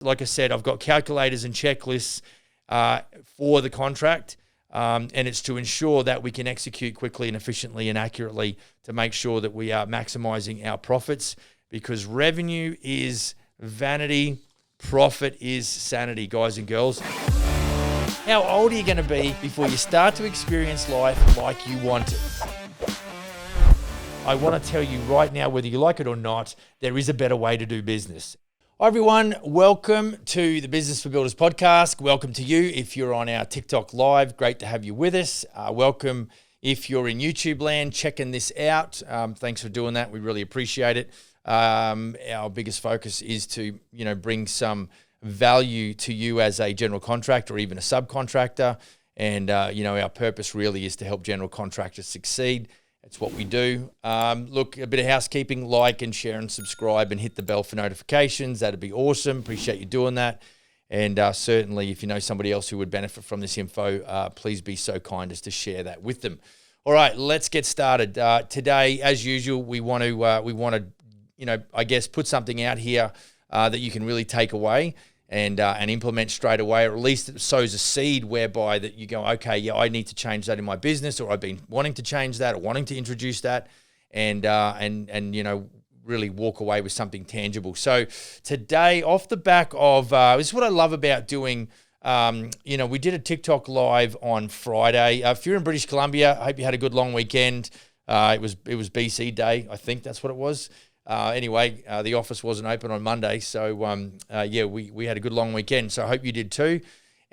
Like I said, I've got calculators and checklists for the contract, and it's to ensure that we can execute quickly and efficiently and accurately to make sure that we are maximizing our profits, because revenue is vanity, profit is sanity, guys and girls. How old are you going to be before you start to experience life like you want it? I want to tell you right now, whether you like it or not, there is a better way to do business. Hi everyone, welcome to the Business for Builders podcast. Welcome to you if you're on our TikTok live. Great to have you with us. Welcome if you're in YouTube land checking this out. Thanks for doing that. We really appreciate it. Our biggest focus is to, bring some value to you as a general contractor or even a subcontractor. And, our purpose really is to help general contractors succeed. That's what we do. Look, a bit of housekeeping, like and share and subscribe and hit the bell for notifications. That'd be awesome. Appreciate you doing that. And certainly if you know somebody else who would benefit from this info, please be so kind as to share that with them. All right, let's get started. Today, as usual, we want to, put something out here that you can really take away and implement straight away, or at least it sows a seed whereby that you go, okay, yeah, I need to change that in my business, or I've been wanting to change that or wanting to introduce that, and really walk away with something tangible. So today, off the back of, this is what I love about doing, we did a TikTok live on Friday. If you're in British Columbia, I hope you had a good long weekend. It was BC Day, I think that's what it was. Anyway, the office wasn't open on Monday, so we had a good long weekend. So I hope you did too.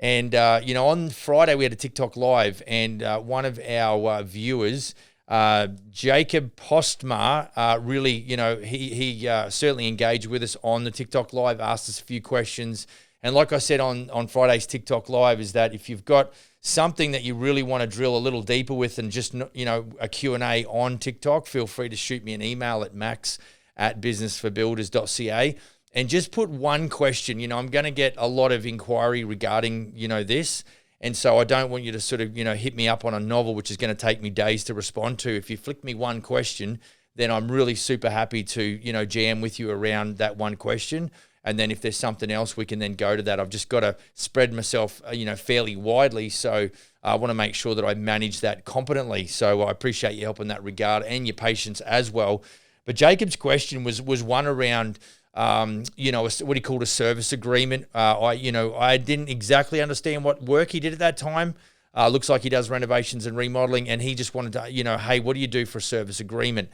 And on Friday we had a TikTok live, and one of our viewers, Jacob Postma, really, he certainly engaged with us on the TikTok live, asked us a few questions. And like I said on Friday's TikTok live, is that if you've got something that you really want to drill a little deeper with, and just a Q&A on TikTok, feel free to shoot me an email at max@businessforbuilders.ca and just put one question. I'm going to get a lot of inquiry regarding, this. And so I don't want you to sort of, hit me up on a novel, which is going to take me days to respond to. If you flick me one question, then I'm really super happy to, jam with you around that one question. And then if there's something else, we can then go to that. I've just got to spread myself, fairly widely. So I want to make sure that I manage that competently. So I appreciate you help in that regard and your patience as well. But Jacob's question was one around, what he called a service agreement. I didn't exactly understand what work he did at that time. Looks like he does renovations and remodeling, and he just wanted to, hey, what do you do for a service agreement?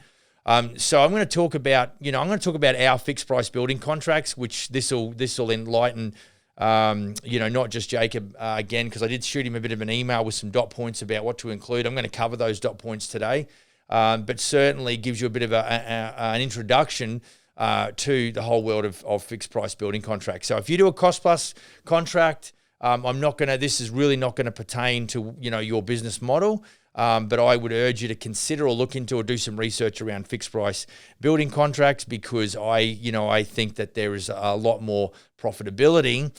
So I'm going to talk about, our fixed price building contracts, which this will enlighten, not just Jacob again, because I did shoot him a bit of an email with some dot points about what to include. I'm going to cover those dot points today. But certainly gives you a bit of an introduction to the whole world of fixed price building contracts. So if you do a cost plus contract, this is really not going to pertain to, your business model. But I would urge you to consider or look into or do some research around fixed price building contracts, because I think that there is a lot more profitability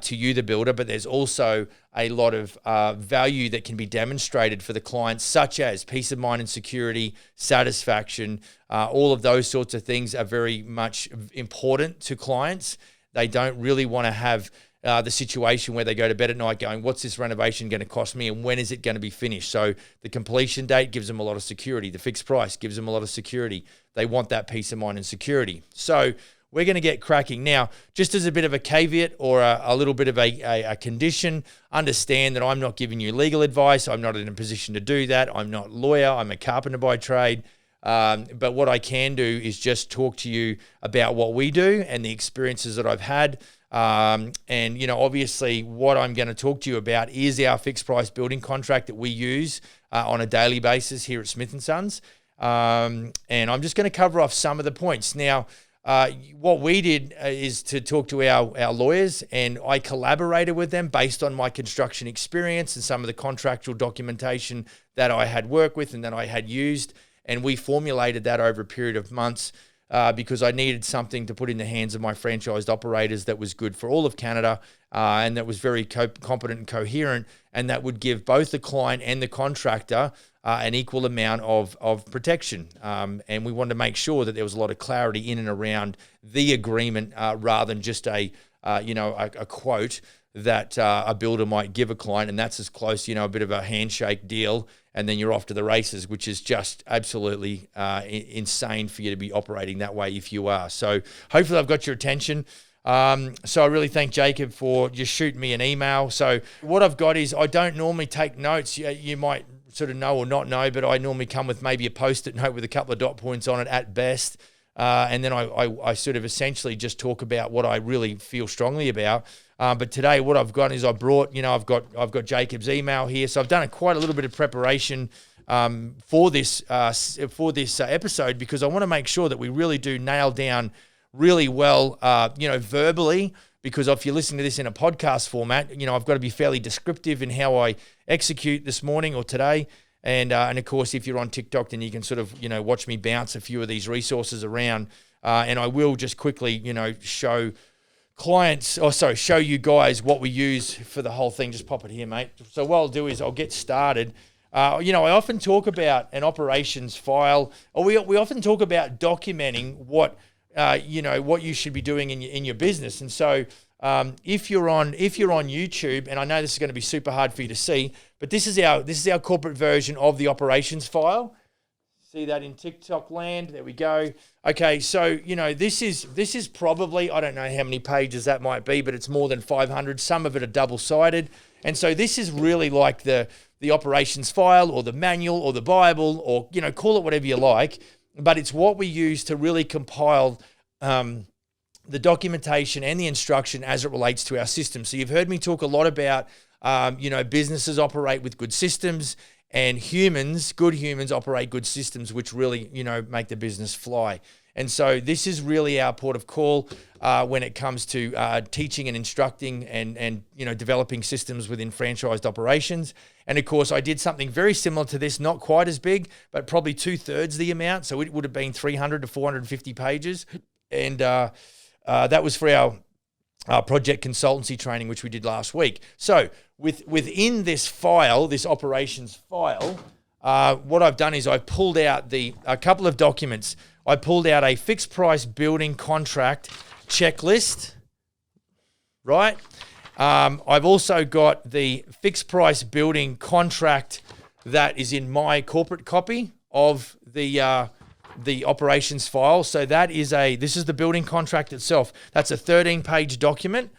to you, the builder, but there's also a lot of value that can be demonstrated for the clients, such as peace of mind and security, satisfaction. All of those sorts of things are very much important to clients. They don't really want to have the situation where they go to bed at night going, what's this renovation going to cost me and when is it going to be finished? So the completion date gives them a lot of security. The fixed price gives them a lot of security. They want that peace of mind and security. So we're going to get cracking. Now, just as a bit of a caveat or a little bit of a condition, understand that I'm not giving you legal advice. I'm not in a position to do that. I'm not a lawyer. I'm a carpenter by trade. But what I can do is just talk to you about what we do and the experiences that I've had. Obviously what I'm going to talk to you about is our fixed price building contract that we use on a daily basis here at Smith & Sons. And I'm just going to cover off some of the points. Now, what we did is to talk to our lawyers, and I collaborated with them based on my construction experience and some of the contractual documentation that I had worked with and that I had used. And we formulated that over a period of months because I needed something to put in the hands of my franchised operators that was good for all of Canada and that was very competent and coherent, and that would give both the client and the contractor an equal amount of protection. And we wanted to make sure that there was a lot of clarity in and around the agreement rather than just a a quote that a builder might give a client, and that's as close, a bit of a handshake deal, and then you're off to the races, which is just absolutely insane for you to be operating that way if you are. So hopefully I've got your attention. So I really thank Jacob for just shooting me an email. So what I've got is I don't normally take notes. You might sort of know or not know, but I normally come with maybe a post-it note with a couple of dot points on it at best. And then I sort of essentially just talk about what I really feel strongly about. But today what I've got is I've got Jacob's email here. So I've done quite a little bit of preparation for this episode, because I want to make sure that we really do nail down really well, verbally, because if you're listening to this in a podcast format, I've got to be fairly descriptive in how I execute this morning or today. And of course, if you're on TikTok, then you can sort of, watch me bounce a few of these resources around. And I will just quickly, show you guys what we use for the whole thing. Just pop it here, mate. So what I'll do is I'll get started. I often talk about an operations file, or we often talk about documenting what you should be doing in your business. And so if you're on YouTube, and I know this is going to be super hard for you to see, but this is our corporate version of the operations file. See that in TikTok land? There we go. Okay, so this is probably, I don't know how many pages that might be, but it's more than 500. Some of it are double-sided, and so this is really like the operations file, or the manual, or the Bible, or call it whatever you like. But it's what we use to really compile the documentation and the instruction as it relates to our system. So you've heard me talk a lot about, businesses operate with good systems, and good humans operate good systems, which really, make the business fly. And so this is really our port of call when it comes to teaching and instructing and developing systems within franchised operations. And of course, I did something very similar to this, not quite as big, but probably 2/3 the amount. So it would have been 300 to 450 pages. And that was for our project consultancy training, which we did last week. So within this file, this operations file, what I've done is I've pulled out a couple of documents. I pulled out a fixed price building contract checklist, right? I've also got the fixed price building contract that is in my corporate copy of the operations file. So this is the building contract itself. That's a 13-page document.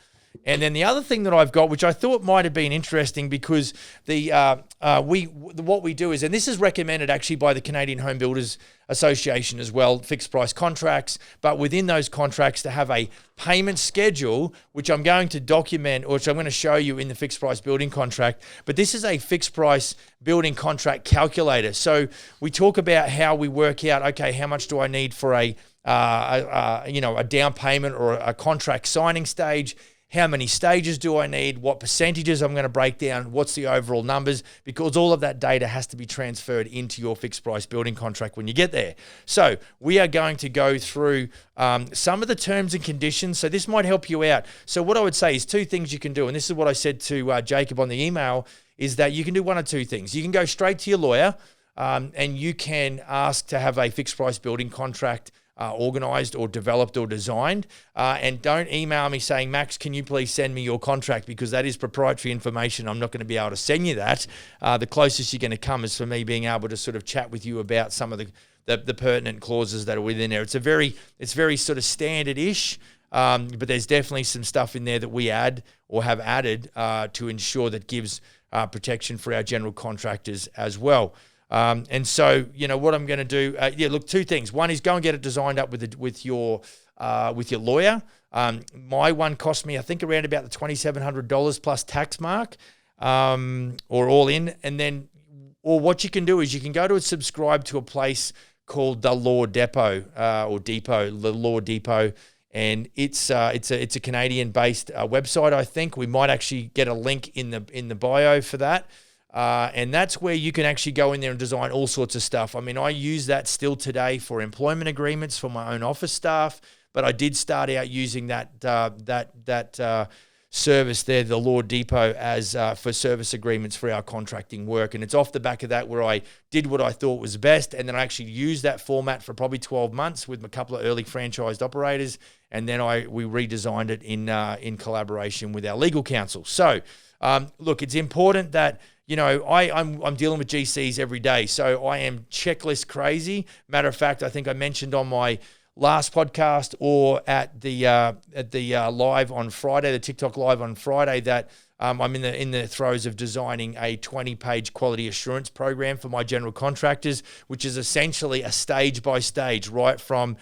And then the other thing that I've got, which I thought might have been interesting, because what we do is, and this is recommended actually by the Canadian Home Builders Association as well, fixed price contracts, but within those contracts to have a payment schedule, which I'm going to document, or which I'm going to show you in the fixed price building contract. But this is a fixed price building contract calculator. So we talk about how we work out, okay, how much do I need for a down payment or a contract signing stage? How many stages do I need? What percentages I'm going to break down? What's the overall numbers? Because all of that data has to be transferred into your fixed price building contract when you get there. So we are going to go through some of the terms and conditions. So this might help you out. So what I would say is two things you can do. And this is what I said to Jacob on the email, is that you can do one of two things. You can go straight to your lawyer and you can ask to have a fixed price building contract organized or developed or designed, and don't email me saying, Max, can you please send me your contract, because that is proprietary information. I'm not going to be able to send you that. The closest you're going to come is for me being able to sort of chat with you about some of the pertinent clauses that are within there. It's very sort of standard-ish, but there's definitely some stuff in there that we add or have added to ensure that gives protection for our general contractors as well. And so, what I'm going to do, two things. One is go and get it designed up with your lawyer. My one cost me, I think, around about the $2,700 plus tax mark, or all in. And then, or what you can do is you can go to subscribe to a place called the Law Depot, the Law Depot. And it's a Canadian-based website. I think we might actually get a link in the bio for that. And that's where you can actually go in there and design all sorts of stuff. I mean, I use that still today for employment agreements for my own office staff, but I did start out using that service there, the Law Depot, as for service agreements for our contracting work. And it's off the back of that where I did what I thought was best, and then I actually used that format for probably 12 months with a couple of early franchised operators, and then we redesigned it in collaboration with our legal counsel. So look, it's important that, I'm dealing with GCs every day, so I am checklist crazy. Matter of fact, I think I mentioned on my last podcast or at the live on Friday, the TikTok live on Friday, that I'm in the throes of designing a 20-page quality assurance program for my general contractors, which is essentially a stage by stage, right from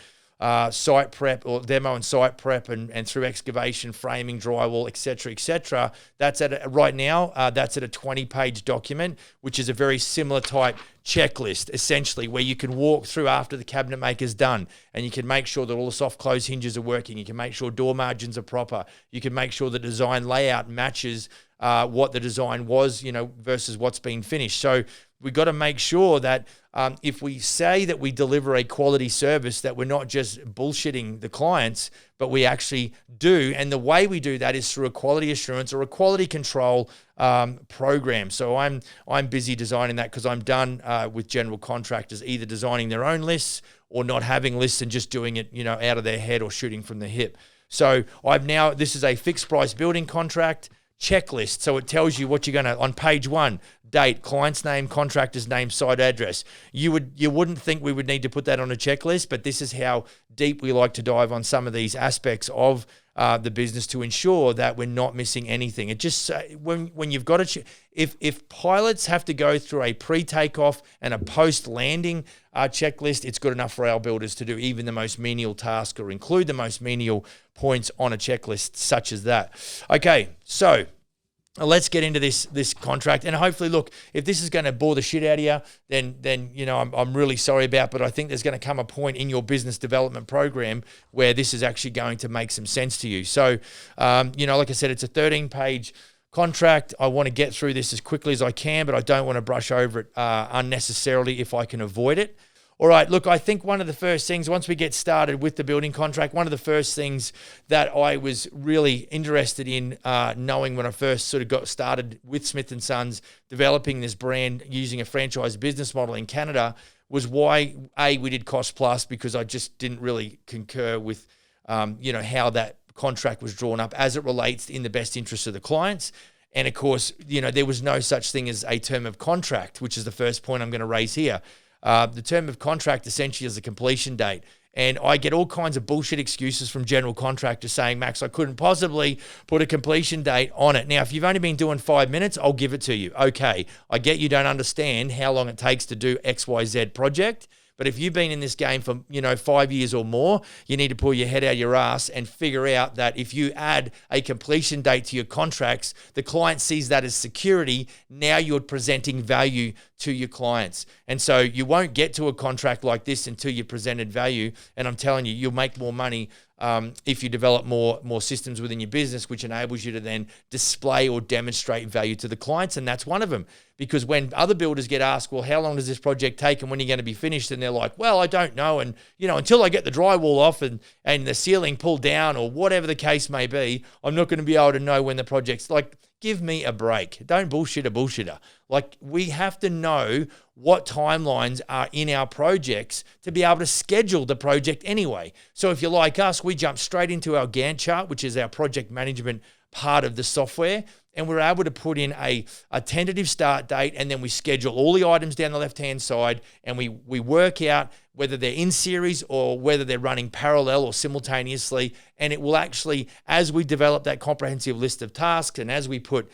site prep or demo and site prep and through excavation, framing, drywall, etc. That's right now that's at a 20-page document, which is a very similar type checklist, essentially, where you can walk through after the cabinet maker's done, and you can make sure that all the soft close hinges are working. You can make sure door margins are proper. You can make sure the design layout matches what the design was, versus what's been finished. So we've got to make sure that if we say that we deliver a quality service, that we're not just bullshitting the clients, but we actually do. And the way we do that is through a quality assurance or a quality control program. So I'm busy designing that because I'm done with general contractors either designing their own lists or not having lists and just doing it, out of their head or shooting from the hip. So this is a fixed price building contract checklist. So it tells you what you're going to, on page 1, date, client's name, contractor's name, site address. You wouldn't think we would need to put that on a checklist, but this is how deep we like to dive on some of these aspects of the business to ensure that we're not missing anything. It just, when you've got to, if pilots have to go through a pre-takeoff and a post-landing checklist, it's good enough for our builders to do even the most menial task or include the most menial points on a checklist such as that. Okay, so let's get into this contract, and hopefully, look, if this is going to bore the shit out of you, then I'm really sorry about. But I think there's going to come a point in your business development program where this is actually going to make some sense to you. So, like I said, it's a 13-page contract. I want to get through this as quickly as I can, but I don't want to brush over it unnecessarily if I can avoid it. All right, look, I think one of the first things, once we get started with the building contract, one of the first things that I was really interested in knowing when I first sort of got started with Smith & Sons, developing this brand using a franchise business model in Canada, was why, we did cost plus, because I just didn't really concur with, how that contract was drawn up as it relates in the best interest of the clients. And of course, there was no such thing as a term of contract, which is the first point I'm going to raise here. The term of contract essentially is a completion date. And I get all kinds of bullshit excuses from general contractors saying, Max, I couldn't possibly put a completion date on it. Now, if you've only been doing 5 minutes, I'll give it to you. Okay, I get you don't understand how long it takes to do XYZ project. But if you've been in this game for, 5 years or more, you need to pull your head out of your ass and figure out that if you add a completion date to your contracts, the client sees that as security. Now you're presenting value to your clients. And so you won't get to a contract like this until you presented value. And I'm telling you, you'll make more money if you develop more systems within your business, which enables you to then display or demonstrate value to the clients. And that's one of them. Because when other builders get asked, well, how long does this project take and when are you going to be finished? And they're like, well, I don't know. And, until I get the drywall off and the ceiling pulled down or whatever the case may be, I'm not going to be able to know when the project's like, give me a break. Don't bullshit a bullshitter. Like, we have to know what timelines are in our projects to be able to schedule the project anyway. So if you're like us, we jump straight into our Gantt chart, which is our project management part of the software, and we're able to put in a tentative start date, and then we schedule all the items down the left-hand side, and we work out whether they're in series or whether they're running parallel or simultaneously. And it will actually, as we develop that comprehensive list of tasks and as we put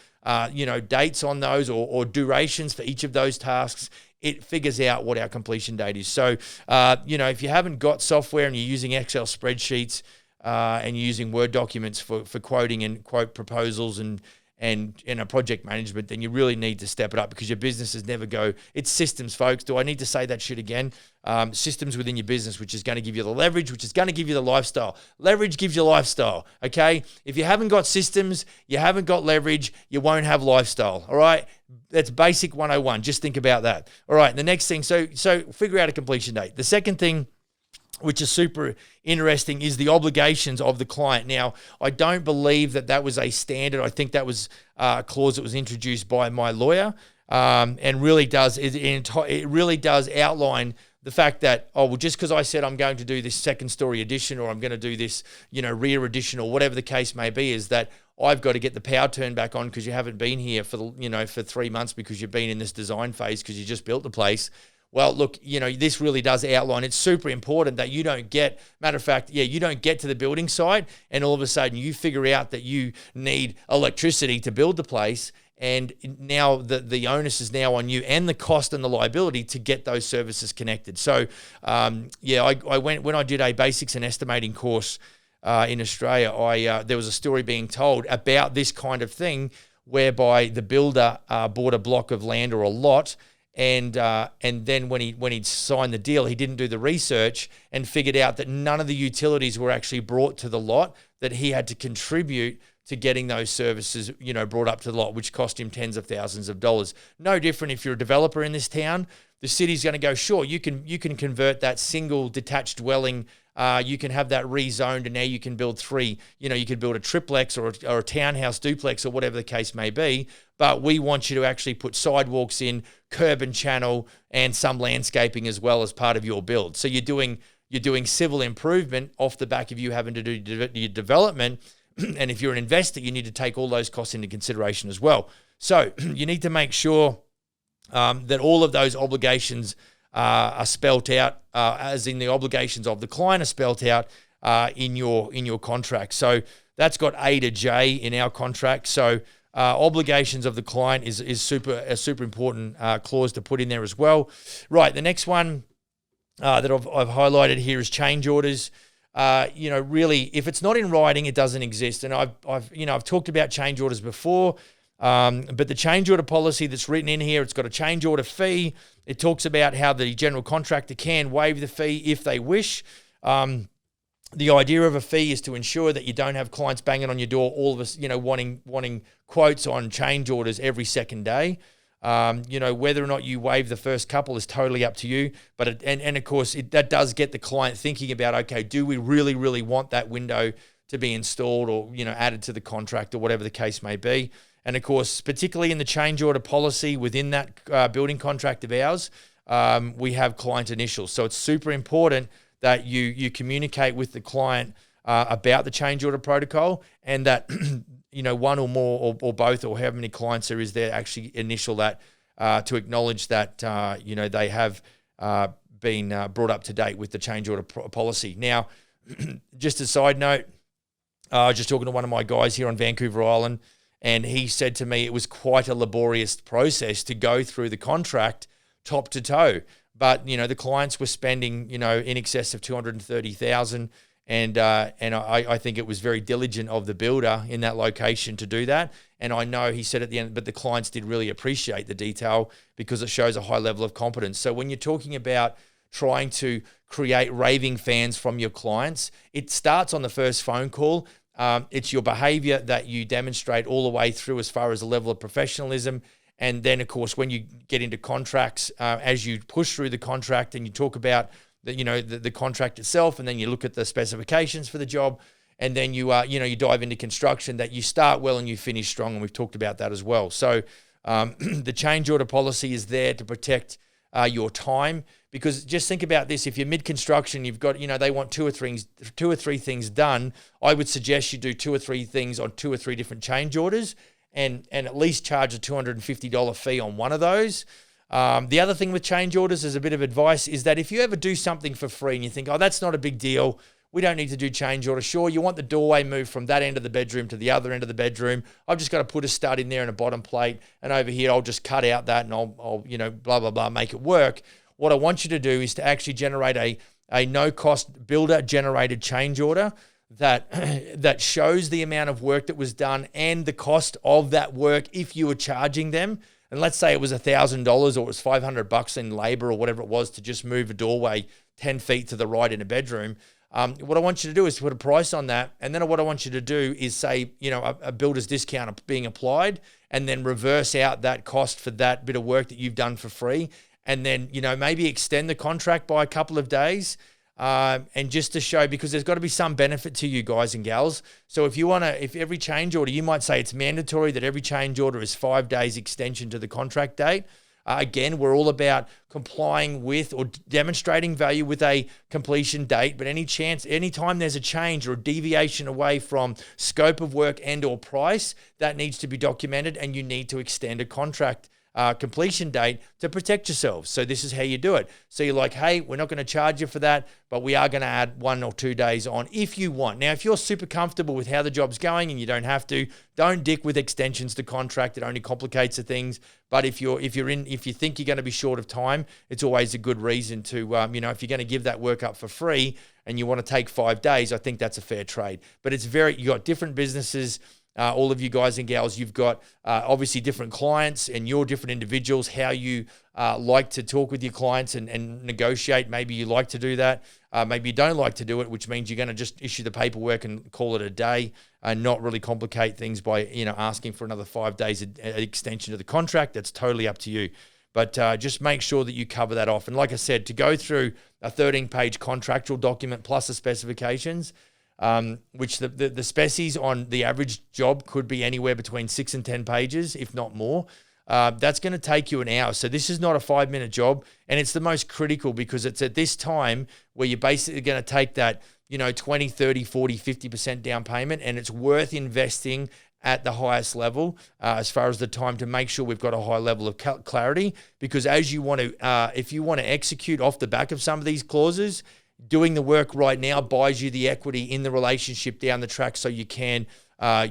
dates on those or durations for each of those tasks, it figures out what our completion date is. So, if you haven't got software and you're using Excel spreadsheets and you're using Word documents for quoting and quote proposals and a project management, then you really need to step it up, because your businesses never go. It's systems, folks. Do I need to say that shit again? Systems within your business, which is going to give you the leverage, which is going to give you the lifestyle. Leverage gives you lifestyle, okay? If you haven't got systems, you haven't got leverage, you won't have lifestyle, all right? That's basic 101. Just think about that. All right, the next thing, so figure out a completion date. The second thing which is super interesting, is the obligations of the client. Now, I don't believe that was a standard. I think that was a clause that was introduced by my lawyer, and really does it really does outline the fact that, oh, well, just because I said I'm going to do this second story addition, or I'm going to do this, rear addition, or whatever the case may be, is that I've got to get the power turned back on because you haven't been here for 3 months because you've been in this design phase because you just built the place. Well, look, this really does outline. It's super important that you don't get, matter of fact, you don't get to the building site and all of a sudden you figure out that you need electricity to build the place. And now the onus is now on you, and the cost and the liability to get those services connected. So, I went, when I did a basics and estimating course in Australia, there was a story being told about this kind of thing, whereby the builder bought a block of land or a lot, and then when he'd signed the deal, he didn't do the research and figured out that none of the utilities were actually brought to the lot, that he had to contribute to getting those services, brought up to the lot, which cost him tens of thousands of dollars. No different if you're a developer in this town. The city's going to go, sure, you can convert that single detached dwelling. You can have that rezoned, and now you can build 3. You could build a triplex or a townhouse duplex or whatever the case may be. But we want you to actually put sidewalks in, curb and channel, and some landscaping as well as part of your build. So you're doing civil improvement off the back of you having to do your development. And if you're an investor, you need to take all those costs into consideration as well. So you need to make sure that all of those obligations are spelt out, as in the obligations of the client are spelt out in your contract. So that's got A to J in our contract. So obligations of the client is a super important clause to put in there as well. Right, the next one that I've highlighted here is change orders. Really, if it's not in writing, it doesn't exist. And I've talked about change orders before, but the change order policy that's written in here, it's got a change order fee. It talks about how the general contractor can waive the fee if they wish. The idea of a fee is to ensure that you don't have clients banging on your door, all of us, wanting quotes on change orders every second day. Whether or not you waive the first couple is totally up to you. But of course, that does get the client thinking about, okay, do we really, really want that window to be installed or, added to the contract or whatever the case may be. And of course, particularly in the change order policy within that building contract of ours, we have client initials. So it's super important that you communicate with the client about the change order protocol, and that one or more or both, or however many clients there is there, actually initial that to acknowledge that they have been brought up to date with the change order policy. Now, just a side note, I was just talking to one of my guys here on Vancouver Island, and he said to me it was quite a laborious process to go through the contract top to toe. But the clients were spending in excess of $230,000. And I think it was very diligent of the builder in that location to do that. And I know he said at the end, but the clients did really appreciate the detail because it shows a high level of competence. So when you're talking about trying to create raving fans from your clients, it starts on the first phone call. It's your behavior that you demonstrate all the way through as far as a level of professionalism. And then, of course, when you get into contracts, as you push through the contract and you talk about the contract itself, and then you look at the specifications for the job, and then you dive into construction, that you start well and you finish strong, and we've talked about that as well. So the change order policy is there to protect your time, because just think about this: if you're mid-construction, you've got they want two or three things done. I would suggest you do 2 or 3 things on 2 or 3 different change orders, and at least charge a $250 fee on one of those. The other thing with change orders, as a bit of advice, is that if you ever do something for free and you think, oh, that's not a big deal, we don't need to do change order. Sure, you want the doorway moved from that end of the bedroom to the other end of the bedroom. I've just got to put a stud in there and a bottom plate, and over here I'll just cut out that and I'll blah, blah, blah, make it work. What I want you to do is to actually generate a no-cost builder-generated change order that shows the amount of work that was done and the cost of that work if you were charging them. And let's say it was $1,000 or it was $500 in labor or whatever it was to just move a doorway 10 feet to the right in a bedroom. What I want you to do is put a price on that. And then what I want you to do is say, a builder's discount being applied, and then reverse out that cost for that bit of work that you've done for free. And then, maybe extend the contract by a couple of days. And just to show, because there's got to be some benefit to you guys and gals. So if every change order, you might say it's mandatory that every change order is 5 days extension to the contract date. Again, we're all about complying with or demonstrating value with a completion date, but anytime there's a change or a deviation away from scope of work and or price, that needs to be documented, and you need to extend a contract completion date to protect yourselves. So this is how you do it. So you're like, hey, we're not going to charge you for that, but we are going to add 1 or 2 days on if you want. Now, if you're super comfortable with how the job's going and you don't have to, don't dick with extensions to contract. It only complicates the things. But if you think you're going to be short of time, it's always a good reason to, if you're going to give that work up for free and you want to take 5 days, I think that's a fair trade. But you got different businesses. All of you guys and gals, you've got obviously different clients and you're different individuals, how you like to talk with your clients and negotiate. Maybe you like to do that. Maybe you don't like to do it, which means you're going to just issue the paperwork and call it a day and not really complicate things by, asking for another 5 days extension to the contract. That's totally up to you. But just make sure that you cover that off. And like I said, to go through a 13-page contractual document plus the specifications, which the species on the average job could be anywhere between 6 and 10 pages, if not more. That's going to take you an hour. So this is not a 5-minute job, and it's the most critical because it's at this time where you're basically going to take that, 20, 30, 40, 50% down payment, and it's worth investing at the highest level as far as the time to make sure we've got a high level of clarity, because as you want to, if you want to execute off the back of some of these clauses, doing the work right now buys you the equity in the relationship down the track so you can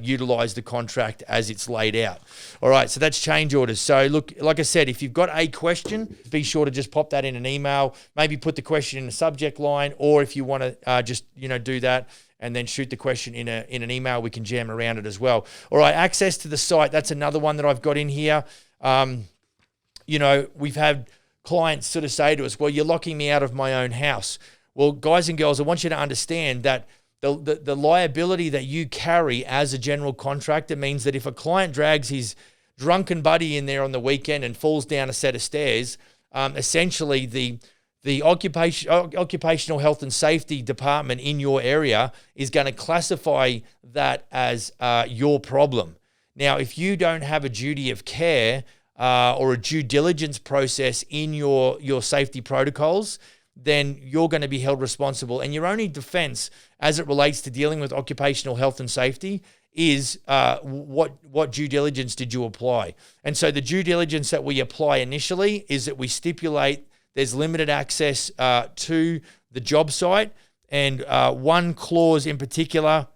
utilize the contract as it's laid out. All right, so that's change orders. So look, like I said, if you've got a question, be sure to just pop that in an email, maybe put the question in the subject line, or if you want to just, do that and then shoot the question in an email, we can jam around it as well. All right, access to the site, that's another one that I've got in here. We've had clients sort of say to us, well, you're locking me out of my own house. Well, guys and girls, I want you to understand that the liability that you carry as a general contractor means that if a client drags his drunken buddy in there on the weekend and falls down a set of stairs, essentially the occupational health and safety department in your area is going to classify that as your problem. Now, if you don't have a duty of care or a due diligence process in your safety protocols, then you're going to be held responsible. And your only defense as it relates to dealing with occupational health and safety is what due diligence did you apply? And so the due diligence that we apply initially is that we stipulate there's limited access to the job site. And one clause in particular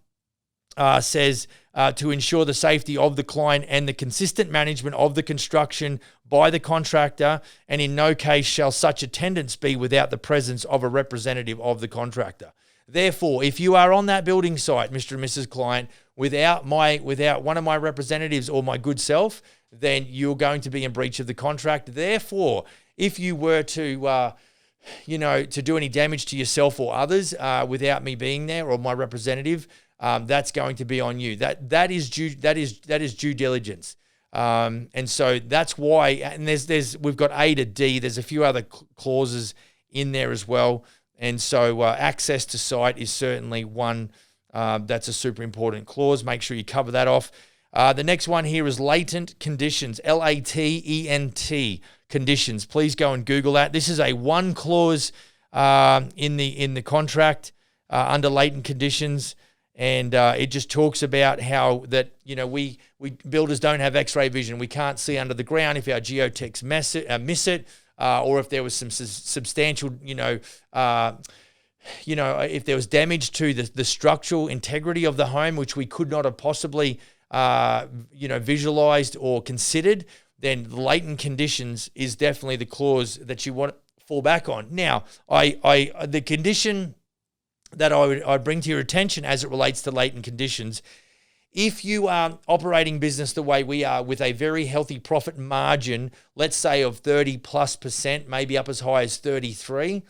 says to ensure the safety of the client and the consistent management of the construction by the contractor, and in no case shall such attendance be without the presence of a representative of the contractor. Therefore, if you are on that building site, Mr. and Mrs. Client, without one of my representatives or my good self, then you're going to be in breach of the contract. Therefore, if you were to to do any damage to yourself or others without me being there or my representative, that's going to be on you. That is due diligence. And so that's why, and we've got A to D. There's a few other clauses in there as well. And so access to site is certainly one that's a super important clause. Make sure you cover that off. The next one here is latent conditions, LATENT conditions. Please go and Google that. This is a one clause in the contract under latent conditions. And it just talks about how that, we builders don't have X-ray vision. We can't see under the ground if our geotechs miss it, or if there was some substantial, if there was damage to the structural integrity of the home, which we could not have possibly, visualized or considered, then latent conditions is definitely the clause that you want to fall back on. Now, the condition that I'd bring to your attention as it relates to latent conditions, if you are operating business the way we are with a very healthy profit margin, let's say of 30+%, maybe up as high as 33,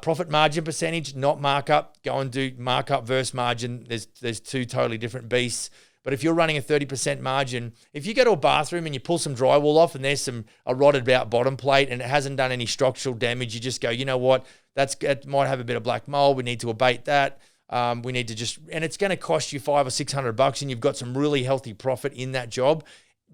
profit margin percentage, not markup. Go and do markup versus margin. There's two totally different beasts. But if you're running a 30% margin, if you go to a bathroom and you pull some drywall off and there's a rotted out bottom plate and it hasn't done any structural damage, you just go, you know what, it might have a bit of black mold. We need to abate that. We need to and it's going to cost you $500 or $600 and you've got some really healthy profit in that job.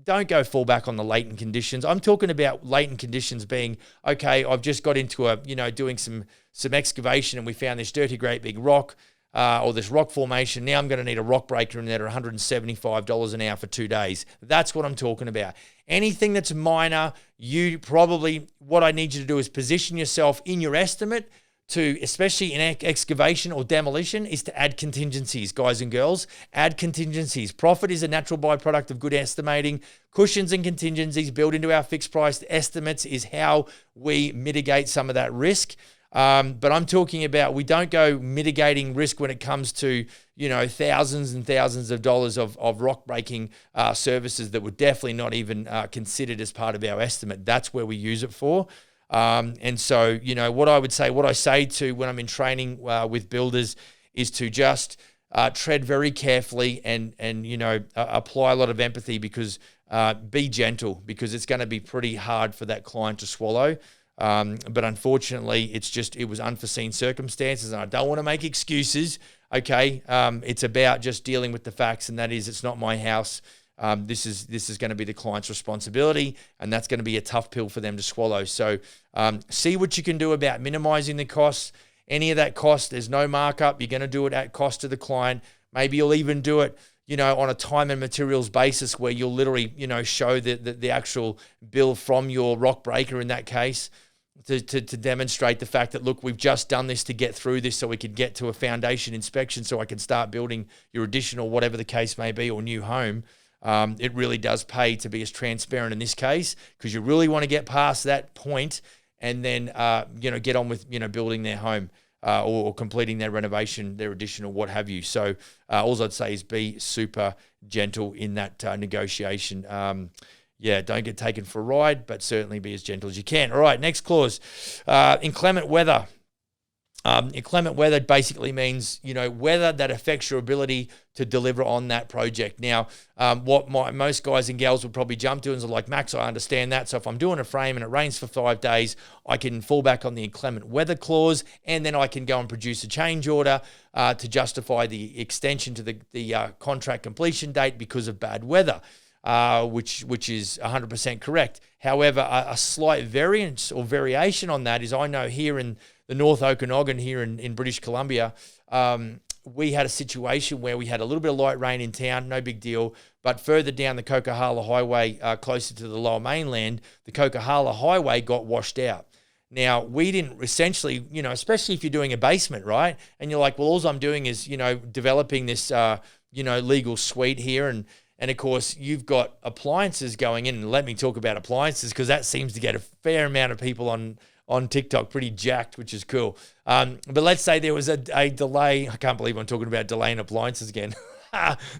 Don't go fall back on the latent conditions. I'm talking about latent conditions being, okay, I've just got into doing some excavation and we found this dirty, great big rock or this rock formation. Now I'm going to need a rock breaker in there at $175 an hour for 2 days. That's what I'm talking about. Anything that's minor, what I need you to do is position yourself in your estimate to, especially in excavation or demolition, is to add contingencies, guys and girls. Add contingencies. Profit is a natural byproduct of good estimating. Cushions and contingencies built into our fixed price estimates is how we mitigate some of that risk. But I'm talking about, we don't go mitigating risk when it comes to, thousands and thousands of dollars of rock breaking services that were definitely not even considered as part of our estimate. That's where we use it for. And so, what I say to when I'm in training with builders is to just tread very carefully and apply a lot of empathy, because be gentle, because it's going to be pretty hard for that client to swallow. But unfortunately, it was unforeseen circumstances, and I don't want to make excuses. Okay. It's about just dealing with the facts, and that is, it's not my house. This is going to be the client's responsibility, and that's going to be a tough pill for them to swallow. So see what you can do about minimizing the costs. Any of that cost, there's no markup. You're going to do it at cost to the client. Maybe you'll even do it, on a time and materials basis, where you'll literally, show the actual bill from your rock breaker in that case, to demonstrate the fact that, look, we've just done this to get through this so we could get to a foundation inspection so I can start building your additional, whatever the case may be, or new home. It really does pay to be as transparent in this case, because you really want to get past that point and then, get on with, building their home or completing their renovation, their addition, or what have you. So all I'd say is be super gentle in that negotiation. Don't get taken for a ride, but certainly be as gentle as you can. All right, next clause, inclement weather. Inclement weather basically means, weather that affects your ability to deliver on that project. Now, what most guys and gals would probably jump to is like, Max, I understand that. So if I'm doing a frame and it rains for 5 days, I can fall back on the inclement weather clause, and then I can go and produce a change order to justify the extension to the contract completion date because of bad weather. Which is 100% correct. However, a slight variance or variation on that is, I know here in the North Okanagan here in British Columbia, we had a situation where we had a little bit of light rain in town, no big deal, but further down the Coquihalla Highway, closer to the Lower Mainland, the Coquihalla Highway got washed out. Now, we didn't essentially, especially if you're doing a basement, right? And you're like, well, all I'm doing is, developing this, legal suite here, and of course, you've got appliances going in. And let me talk about appliances, because that seems to get a fair amount of people on TikTok pretty jacked, which is cool. But let's say there was a delay. I can't believe I'm talking about delay in appliances again.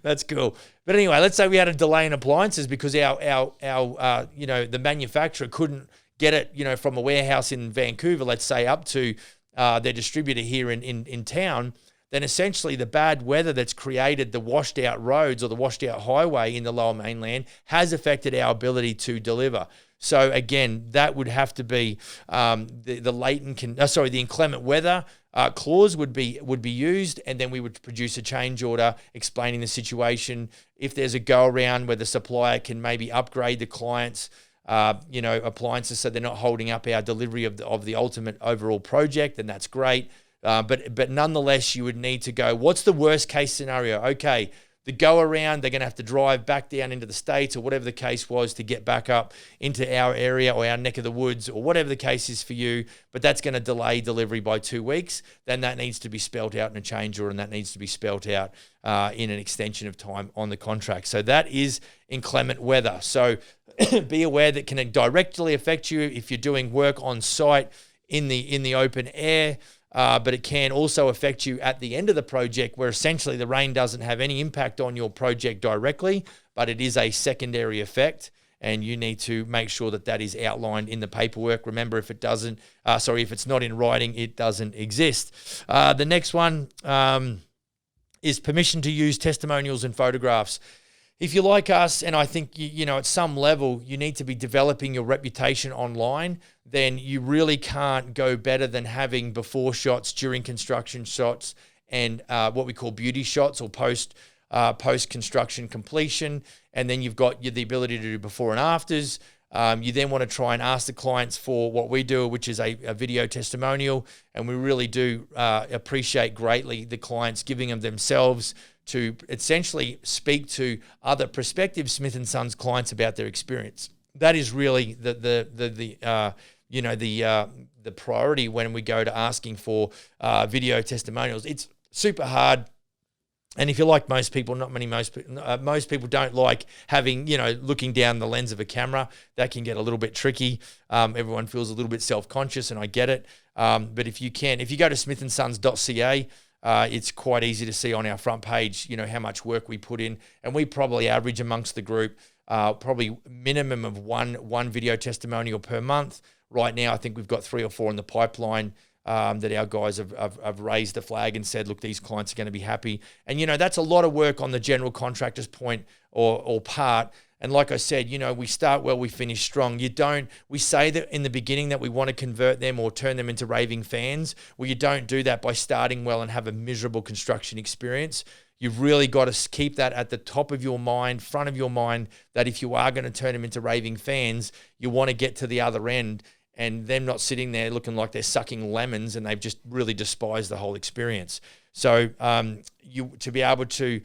That's cool. But anyway, let's say we had a delay in appliances because our the manufacturer couldn't get it, from a warehouse in Vancouver, let's say, up to their distributor here in town. Then essentially the bad weather that's created the washed out roads or the washed out highway in the Lower Mainland has affected our ability to deliver. So again, that would have to be the inclement weather clause would be used, and then we would produce a change order explaining the situation. If there's a go around where the supplier can maybe upgrade the client's appliances so they're not holding up our delivery of the ultimate overall project, then that's great. But nonetheless, you would need to go, what's the worst case scenario? Okay, the go around, they're going to have to drive back down into the States or whatever the case was to get back up into our area or our neck of the woods or whatever the case is for you, but that's going to delay delivery by 2 weeks. Then that needs to be spelt out in a change order, and that needs to be spelt out in an extension of time on the contract. So that is inclement weather. So be aware that can directly affect you if you're doing work on site in the open air. But it can also affect you at the end of the project, where essentially the rain doesn't have any impact on your project directly, but it is a secondary effect, and you need to make sure that is outlined in the paperwork. Remember, if it's not in writing, it doesn't exist. The next one, is permission to use testimonials and photographs. If you're like us, and I think, you know, at some level, you need to be developing your reputation online, then you really can't go better than having before shots, during construction shots, and what we call beauty shots, or post-construction completion. And then you've got the ability to do before and afters. You then want to try and ask the clients for what we do, which is a video testimonial. And we really do appreciate greatly the clients giving of themselves to essentially speak to other prospective Smith & Sons clients about their experience. That is really the priority when we go to asking for video testimonials. It's super hard. And if you're like most people, most people don't like having, you know, looking down the lens of a camera. That can get a little bit tricky. Everyone feels a little bit self-conscious, and I get it. But if you go to smithandsons.ca, it's quite easy to see on our front page, you know, how much work we put in. And we probably average amongst the group probably minimum of one video testimonial per month. Right now, I think we've got 3 or 4 in the pipeline. That our guys have raised the flag and said, look, these clients are going to be happy. And, you know, that's a lot of work on the general contractor's point or part. And like I said, you know, we start well, we finish strong. We say that in the beginning that we want to convert them or turn them into raving fans. Well, you don't do that by starting well and have a miserable construction experience. You've really got to keep that at the top of your mind, front of your mind, that if you are going to turn them into raving fans, you want to get to the other end and them not sitting there looking like they're sucking lemons and they've just really despised the whole experience. So to be able to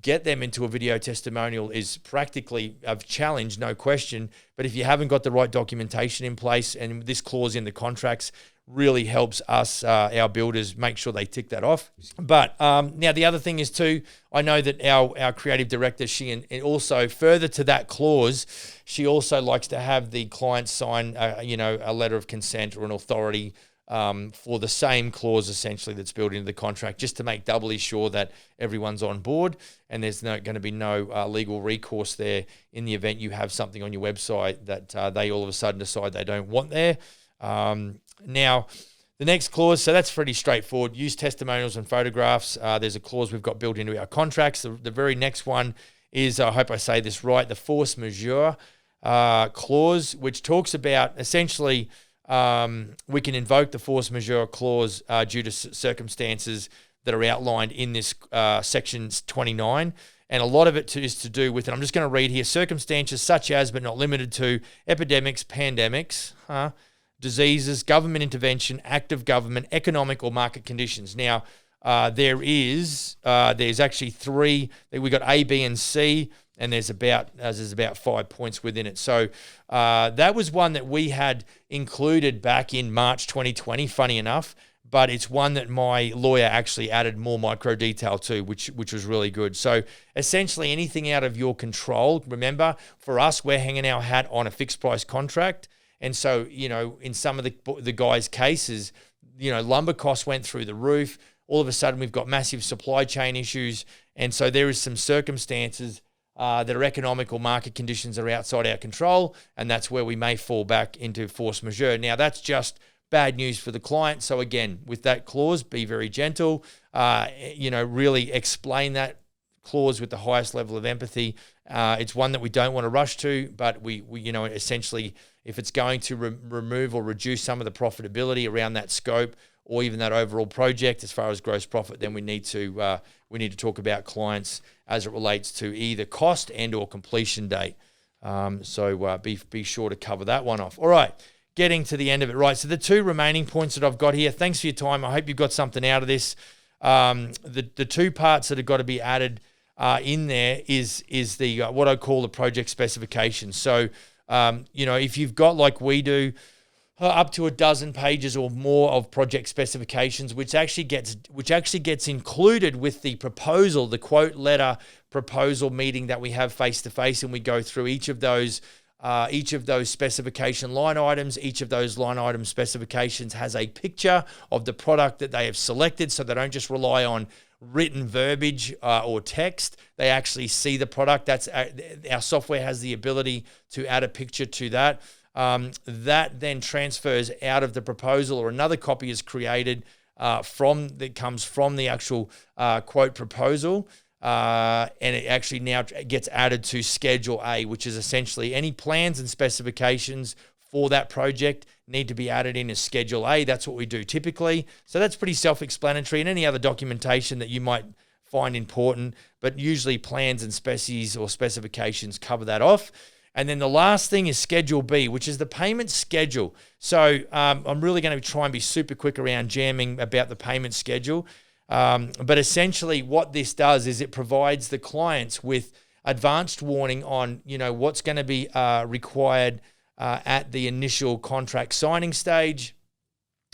get them into a video testimonial is practically a challenge, no question. But if you haven't got the right documentation in place, and this clause in the contracts really helps us, our builders, make sure they tick that off. But now the other thing is too, I know that our creative director, and also further to that clause, she also likes to have the client sign, a letter of consent or an authority for the same clause essentially that's built into the contract, just to make doubly sure that everyone's on board and there's going to be no legal recourse there in the event you have something on your website that they all of a sudden decide they don't want there. Now, the next clause, so that's pretty straightforward. Use testimonials and photographs. There's a clause we've got built into our contracts. The very next one is, I hope I say this right, the force majeure clause, which talks about essentially we can invoke the force majeure clause due to circumstances that are outlined in this section 29. And a lot of it is to do with, and I'm just going to read here, circumstances such as, but not limited to, epidemics, pandemics, diseases, government intervention, act of government, economic or market conditions. Now, there's actually 3. We got A, B, and C, and there's about 5 points within it. So that was one that we had included back in March 2020, funny enough, but it's one that my lawyer actually added more micro detail to, which was really good. So essentially anything out of your control. Remember, for us, we're hanging our hat on a fixed price contract. And so, you know, in some of the guys' cases, you know, lumber costs went through the roof. All of a sudden, we've got massive supply chain issues. And so there is some circumstances that are economic or market conditions that are outside our control. And that's where we may fall back into force majeure. Now, that's just bad news for the client. So again, with that clause, be very gentle. Really explain that clause with the highest level of empathy. It's one that we don't want to rush to, but we essentially, if it's going to remove or reduce some of the profitability around that scope or even that overall project as far as gross profit, then we need to talk about clients as it relates to either cost and or completion date. So be sure to cover that one off. All right, getting to the end of it. Right, so the 2 remaining points that I've got here. Thanks for your time. I hope you've got something out of this. The 2 parts that have got to be added in there is the what I call the project specification. So if you've got, like we do, up to a dozen pages or more of project specifications, which actually gets included with the proposal, the quote letter proposal meeting that we have face to face, and we go through each of those specification line items. Each of those line item specifications has a picture of the product that they have selected, so they don't just rely on written verbiage or text. They actually see the product. That's our software has the ability to add a picture to that. That then transfers out of the proposal, or another copy is created that comes from the actual quote proposal. And it actually now gets added to Schedule A, which is essentially any plans and specifications for that project need to be added in as Schedule A. That's what we do typically. So that's pretty self-explanatory, and any other documentation that you might find important, but usually plans and species or specifications cover that off. And then the last thing is Schedule B, which is the payment schedule. So I'm really going to try and be super quick around jamming about the payment schedule. But essentially what this does is it provides the clients with advanced warning on, what's going to be required at the initial contract signing stage,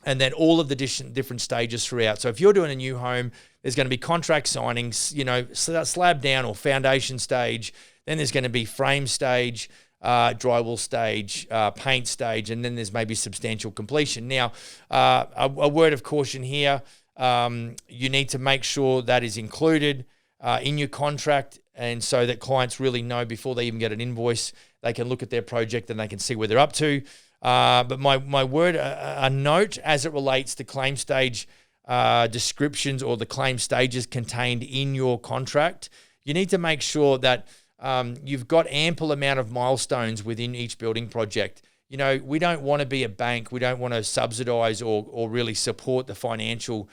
and then all of the different stages throughout. So if you're doing a new home, there's going to be contract signings, slab down or foundation stage. Then there's going to be frame stage, drywall stage, paint stage, and then there's maybe substantial completion. Now, a word of caution here. You need to make sure that is included in your contract, and so that clients really know before they even get an invoice, they can look at their project and they can see where they're up to. But my word, a note as it relates to claim stage descriptions or the claim stages contained in your contract, you need to make sure that you've got ample amount of milestones within each building project. We don't want to be a bank. We don't want to subsidize or really support the financial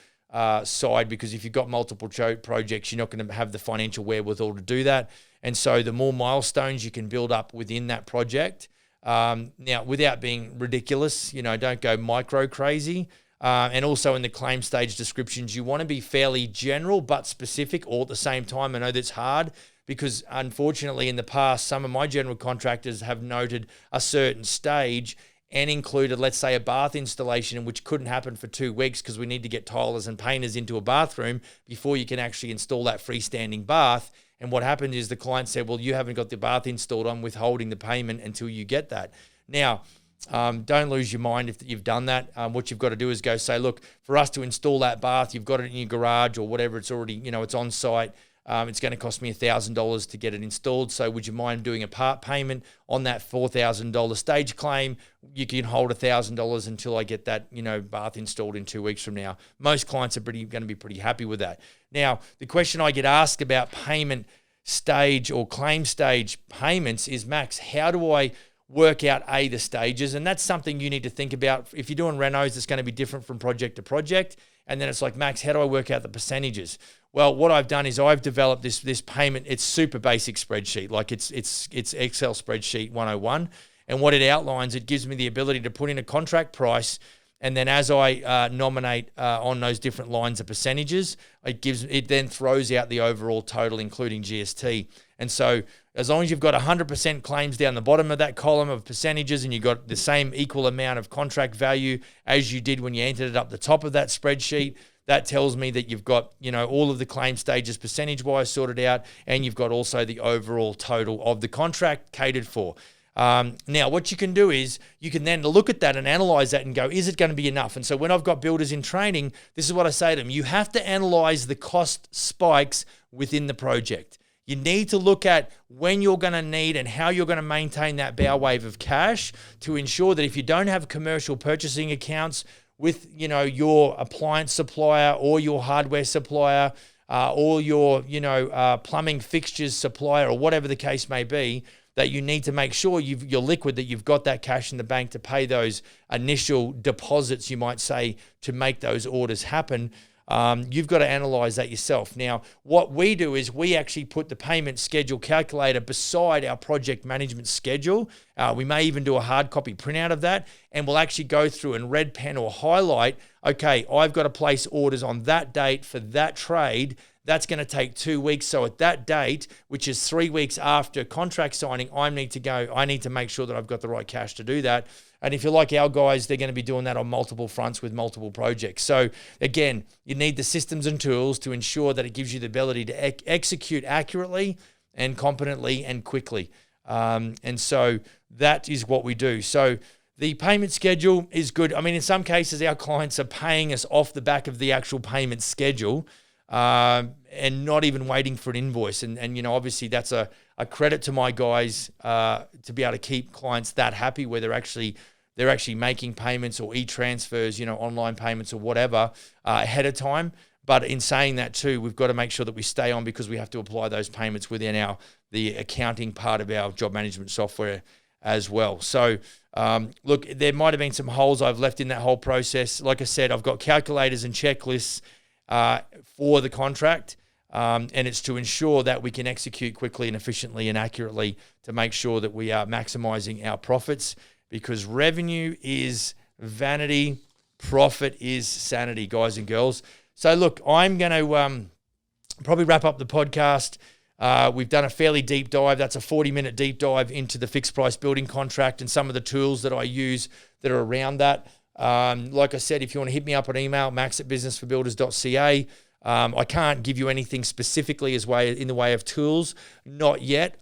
side, because if you've got multiple projects, you're not going to have the financial wherewithal to do that. And so the more milestones you can build up within that project, now without being ridiculous, don't go micro crazy. And also in the claim stage descriptions, you want to be fairly general but specific all at the same time. I know that's hard because unfortunately in the past, some of my general contractors have noted a certain stage and included, let's say, a bath installation, which couldn't happen for 2 weeks because we need to get tilers and painters into a bathroom before you can actually install that freestanding bath. And what happened is the client said, well, you haven't got the bath installed. I'm withholding the payment until you get that. Now, don't lose your mind if you've done that. What you've got to do is go say, look, for us to install that bath, you've got it in your garage or whatever. It's already, it's on site. It's going to cost me $1,000 to get it installed. So would you mind doing a part payment on that $4,000 stage claim? You can hold $1,000 until I get that, bath installed in 2 weeks from now. Most clients are going to be pretty happy with that. Now, the question I get asked about payment stage or claim stage payments is, Max, how do I work out the stages? And that's something you need to think about. If you're doing renos, it's going to be different from project to project. And then it's like, Max, how do I work out the percentages? Well, what I've done is I've developed this payment. It's super basic spreadsheet, like it's Excel spreadsheet 101. And what it outlines, it gives me the ability to put in a contract price, and then as I nominate on those different lines of percentages, it then throws out the overall total, including GST. And so as long as you've got 100% claims down the bottom of that column of percentages, and you've got the same equal amount of contract value as you did when you entered it up the top of that spreadsheet, that tells me that you've got, all of the claim stages percentage-wise sorted out, and you've got also the overall total of the contract catered for. Now, what you can do is you can then look at that and analyze that and go, is it going to be enough? And so when I've got builders in training, this is what I say to them. You have to analyze the cost spikes within the project. You need to look at when you're going to need and how you're going to maintain that bow wave of cash to ensure that if you don't have commercial purchasing accounts with, your appliance supplier or your hardware supplier or your, plumbing fixtures supplier or whatever the case may be, that you need to make sure you're liquid, that you've got that cash in the bank to pay those initial deposits, you might say, to make those orders happen. You've got to analyze that yourself. Now, what we do is we actually put the payment schedule calculator beside our project management schedule. We may even do a hard copy printout of that, and we'll actually go through and red pen or highlight, okay, I've got to place orders on that date for that trade. That's going to take 2 weeks. So at that date, which is 3 weeks after contract signing, I need to make sure that I've got the right cash to do that. And if you're like our guys, they're going to be doing that on multiple fronts with multiple projects. So again, you need the systems and tools to ensure that it gives you the ability to execute accurately and competently and quickly. And so that is what we do. So the payment schedule is good. I mean, in some cases, our clients are paying us off the back of the actual payment schedule, and not even waiting for an invoice. And obviously that's a credit to my guys to be able to keep clients that happy where they're actually they're actually making payments or e-transfers, online payments or whatever ahead of time. But in saying that too, we've got to make sure that we stay on because we have to apply those payments within the accounting part of our job management software as well. So look, there might have been some holes I've left in that whole process. Like I said, I've got calculators and checklists for the contract, and it's to ensure that we can execute quickly and efficiently and accurately to make sure that we are maximizing our profits, because revenue is vanity, profit is sanity, guys and girls. So look, I'm going to probably wrap up the podcast. We've done a fairly deep dive. That's a 40-minute deep dive into the fixed price building contract and some of the tools that I use that are around that. Like I said, if you want to hit me up on email, max@businessforbuilders.ca. I can't give you anything specifically in the way of tools, not yet.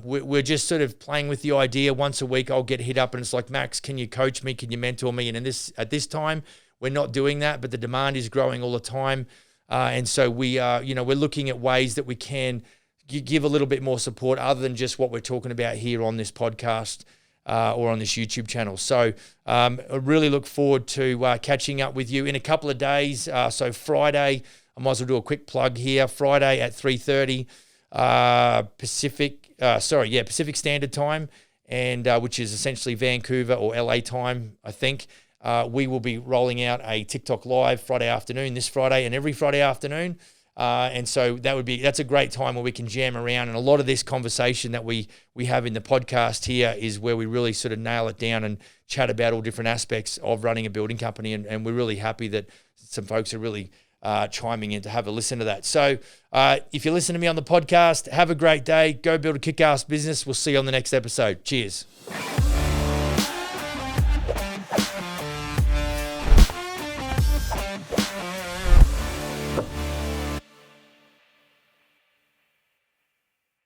We're just sort of playing with the idea. Once a week, I'll get hit up and it's like, Max, can you coach me? Can you mentor me? And at this time, we're not doing that, but the demand is growing all the time. And so we are, we're looking at ways that we can give a little bit more support other than just what we're talking about here on this podcast or on this YouTube channel. So I really look forward to catching up with you in a couple of days. So Friday, I might as well do a quick plug here. Friday at 3:30 Pacific Standard Time, and which is essentially Vancouver or LA time, I think. We will be rolling out a TikTok live Friday afternoon, this Friday and every Friday afternoon. And so that's a great time where we can jam around. And a lot of this conversation that we have in the podcast here is where we really sort of nail it down and chat about all different aspects of running a building company. And we're really happy that some folks are really chiming in to have a listen to that. So if you listen to me on the podcast, have a great day. Go build a kick-ass business. We'll see you on the next episode. Cheers.